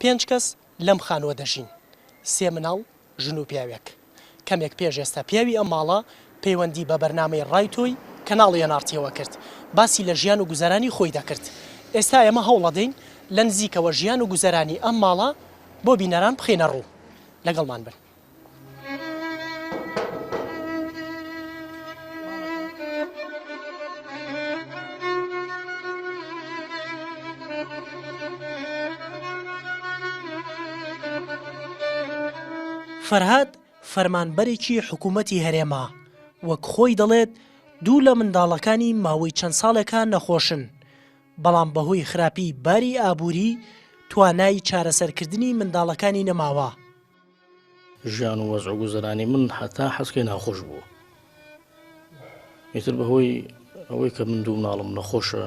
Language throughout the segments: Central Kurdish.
5 کەس لەم خانووە دەژین 3 مناڵ ژن و پیاوێک کەمێک پێش ئێستا پیاوی ئەم ماڵە پەیوەندی بە بەرنامەی ڕای تۆی کەناڵی NRT-ەوە کرد باسی لە ژیان و گوزەرانی خۆی دەکرد ئێستا ئێمە هەوڵ دەدەین لە نزیکەوە ژیان و گوزەرانی ئەم ماڵە بۆ بینەران بخینە ڕوو لەگەڵمان بن. فەرهاد فەرمانبەرێکی حکوومەتی هەرێما وەک خۆی دەڵێت دوو لە منداڵەکانی ماوەی چەند ساڵێکە نەخۆشن بەڵام بەهۆی خراپی باری ئابووری توانای چارەسەرکردنی منداڵەکانی نەماوە. ژیان و وەزع و گوزەرانی من حتا حەزکەی ناخۆش بوو ئیتر بەهۆی ئەوەی کە من دوو مناڵم نەخۆشە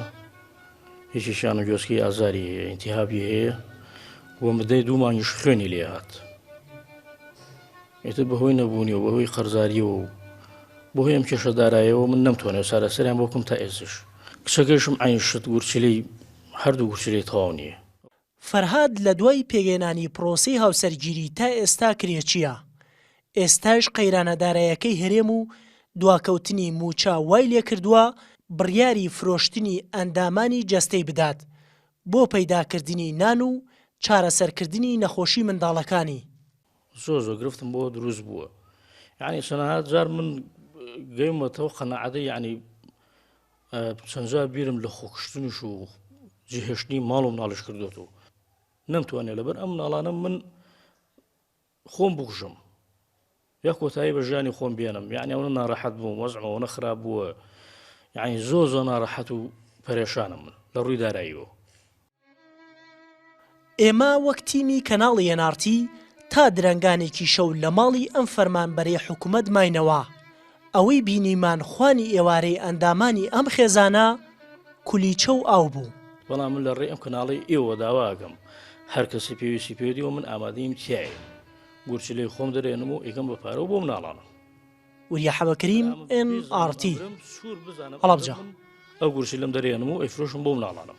هیچی شان و گوێسکی ئازاری هەیە ئینتیهابی هەیە وە مدەی دوو مانگیش خوێنی لێ هات ئیتر بەهۆی نەبوونی و بەهۆی قەرزاری و بۆهۆی ئەم کێشەدارایەوە من نەمتوانێت چارەسەریان بۆ بکەم تا ئێستش کچەکەیشم عین شت گورچلەی هەردوو گورچلەی تەواو نییە. فەرهاد لە دوای پێگەێنانی پرۆسەی هاوسەرگیری تا ئێستا کرێچیە ئێستاش قەیرانەدارایەکەی هەرێم و دواکەوتنی موچە وای لێ کردووە بڕیاری فرۆشتنی ئەندامانی جەستەی بدات بۆ پەیداکردنی نان و چارەسەرکردنی نەخۆشی منداڵەکانی. زۆر گرفتم بۆ دروست بووە یعنی سەنەهات جار من گەیمەتەوە قەنەعەتەی یعنی چەند جار بیرم لە خۆکشتنیش و جێهێشتنی ماڵ و مناڵش کردوێت و نەمتوانێت لەبەر ئەم مناڵانە من خۆم بکوژم یا کۆتایی بە ژیانی خۆم بێنم یعنی ئەوە ناڕەحەت بووم وەزعمەوە خراپ بووە یعنی زۆر ناڕەحەت و پەرێشانم من لە ڕووی داراییەوە. ئێمە وەک تیمی کەناڵی NRT تا درەنگانێکی شەو لە ماڵی ئەم فەرمانبەرەی حکوومەت ماینەوە ئەوەی بینیمان خوانی ئێوارەی ئەندامانی ئەم خێزانە کولیچە و ئاو بوو. بەڵام من لە ڕێی ئەم کەناڵی ئێوە داواگەم هەر کەسی پێویستی پێدیەوە من ئامادەیم تایە گورچلەی خۆم دەرێنم و ئێکم بە پارە و بۆ مناڵانە. وریا حەبەکریم NRT هەڵەبجە. ئەو گورچی لەم دەرێنم و ئەیفرۆشم بۆ مناڵانم.